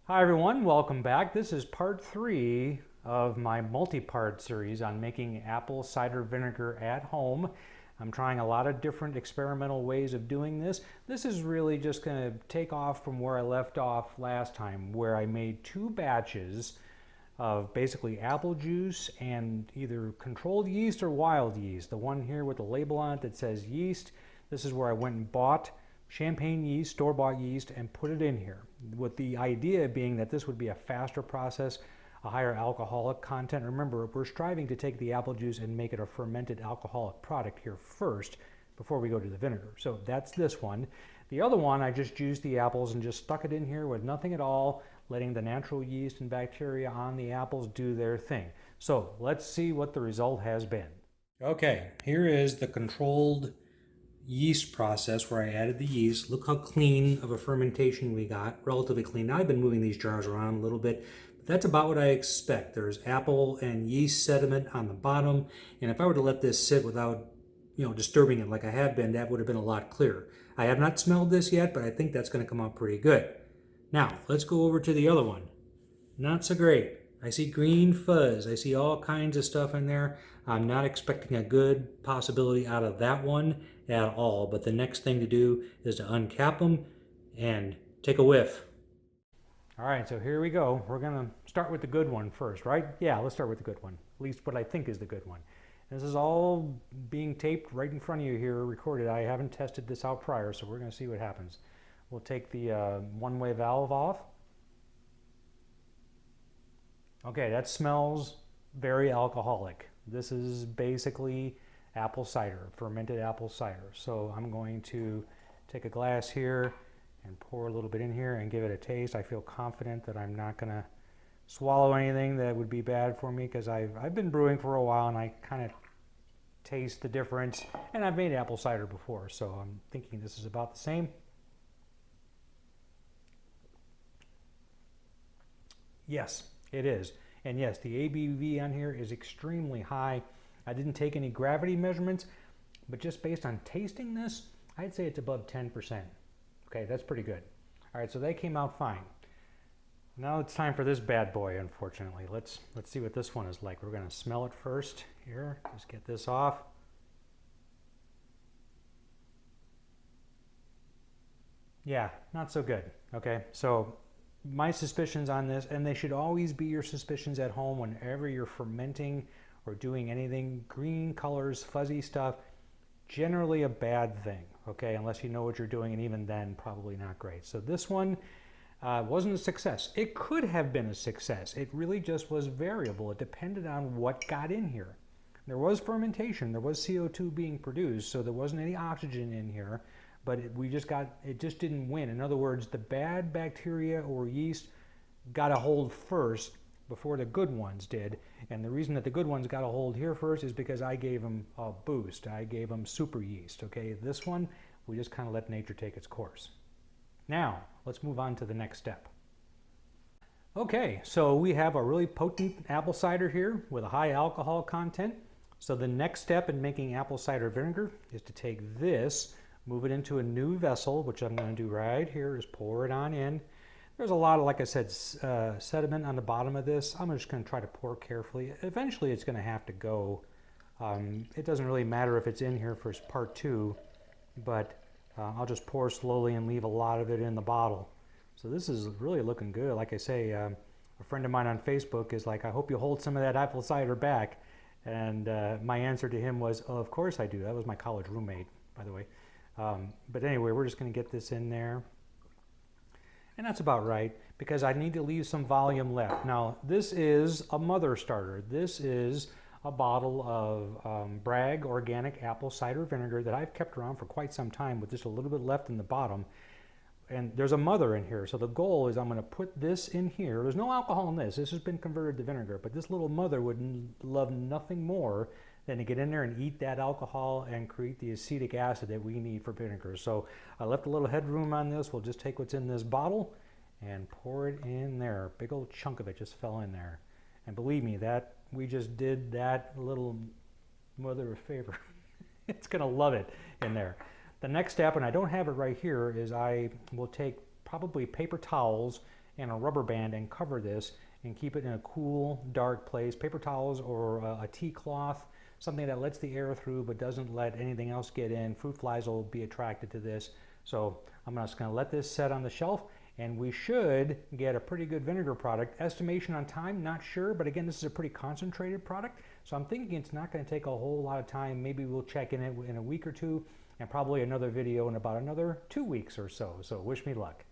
Hi everyone, welcome back. This is part 3 of my multi-part series on making apple cider vinegar at home. I'm trying a lot of different experimental ways of doing this. This is really just going to take off from where I left off last time, where I made 2 batches of basically apple juice and either controlled yeast or wild yeast. The one here with the label on it that says yeast, this is where I went and bought champagne yeast, store-bought yeast, and put it in here, with the idea being that this would be a faster process, a higher alcoholic content. Remember, we're striving to take the apple juice and make it a fermented alcoholic product here first before we go to the vinegar. So that's this one. The other one, I just juiced the apples and just stuck it in here with nothing at all, letting the natural yeast and bacteria on the apples do their thing. So let's see what the result has been. Okay, here is the controlled yeast process where I added the yeast. Look how clean of a fermentation we got, relatively clean. Now I've been moving these jars around a little bit, but that's about what I expect. There's apple and yeast sediment on the bottom, and if I were to let this sit without disturbing it like I have been, that would have been a lot clearer. I have not smelled this yet, but I think that's going to come out pretty good. Now let's go over to the other one. Not so great. I see green fuzz. I see all kinds of stuff in there. I'm not expecting a good possibility out of that one at all, but the next thing to do is to uncap them and take a whiff. All right, so here we go. We're gonna start with the good one first, right? Yeah, let's start with the good one. At least what I think is the good one. This is all being taped right in front of you here, recorded. I haven't tested this out prior, so we're gonna see what happens. We'll take the one-way valve off. Okay, that smells very alcoholic. This is basically apple cider, fermented apple cider. So I'm going to take a glass here and pour a little bit in here and give it a taste. I feel confident that I'm not going to swallow anything that would be bad for me, because I've been brewing for a while and I kind of taste the difference. And I've made apple cider before, so I'm thinking this is about the same. Yes, it is. And yes, the ABV on here is extremely high. I didn't take any gravity measurements, but just based on tasting this, I'd say it's above 10%. Okay, that's pretty good. All right, so they came out fine. Now it's time for this bad boy, unfortunately. Let's see what this one is like. We're gonna smell it first. Here, just get this off. Yeah, not so good. Okay, so my suspicions on this, and they should always be your suspicions at home whenever you're fermenting or doing anything. Green colors, fuzzy stuff, generally a bad thing, okay, unless you know what you're doing, and even then probably not great. So this one wasn't a success. It could have been a success. It really just was variable. It depended on what got in here. There was fermentation, there was CO2 being produced, so there wasn't any oxygen in here, but it just didn't win. In other words, the bad bacteria or yeast got a hold first before the good ones did. And the reason that the good ones got a hold here first is because I gave them a boost. I gave them super yeast, okay? This one, we just kind of let nature take its course. Now, let's move on to the next step. Okay, so we have a really potent apple cider here with a high alcohol content. So the next step in making apple cider vinegar is to take this, move it into a new vessel, which I'm going to do right here, is pour it on in. There's a lot of, like I said, sediment on the bottom of this. I'm just going to try to pour carefully. Eventually it's going to have to go. It doesn't really matter if it's in here for part 2, but I'll just pour slowly and leave a lot of it in the bottle. So this is really looking good. Like I say, a friend of mine on Facebook is like, I hope you hold some of that apple cider back. And my answer to him was, oh, of course I do. That was my college roommate, by the way. But anyway, we're just going to get this in there. And that's about right, because I need to leave some volume left. Now, this is a mother starter. This is a bottle of Bragg organic apple cider vinegar that I've kept around for quite some time with just a little bit left in the bottom. And there's a mother in here. So the goal is I'm going to put this in here. There's no alcohol in this. This has been converted to vinegar. But this little mother would love nothing more than to get in there and eat that alcohol and create the acetic acid that we need for vinegar. So I left a little headroom on this. We'll just take what's in this bottle and pour it in there. Big old chunk of it just fell in there. And believe me, that we just did that little mother a favor. It's going to love it in there. The next step, and I don't have it right here, is I will take probably paper towels and a rubber band and cover this and keep it in a cool, dark place. Paper towels or a tea cloth, something that lets the air through but doesn't let anything else get in. Fruit flies will be attracted to this. So I'm just going to let this set on the shelf, and we should get a pretty good vinegar product. Estimation on time, not sure, but again, this is a pretty concentrated product, so I'm thinking it's not going to take a whole lot of time. Maybe we'll check in it in a week or two, and probably another video in about another 2 weeks or so. So wish me luck.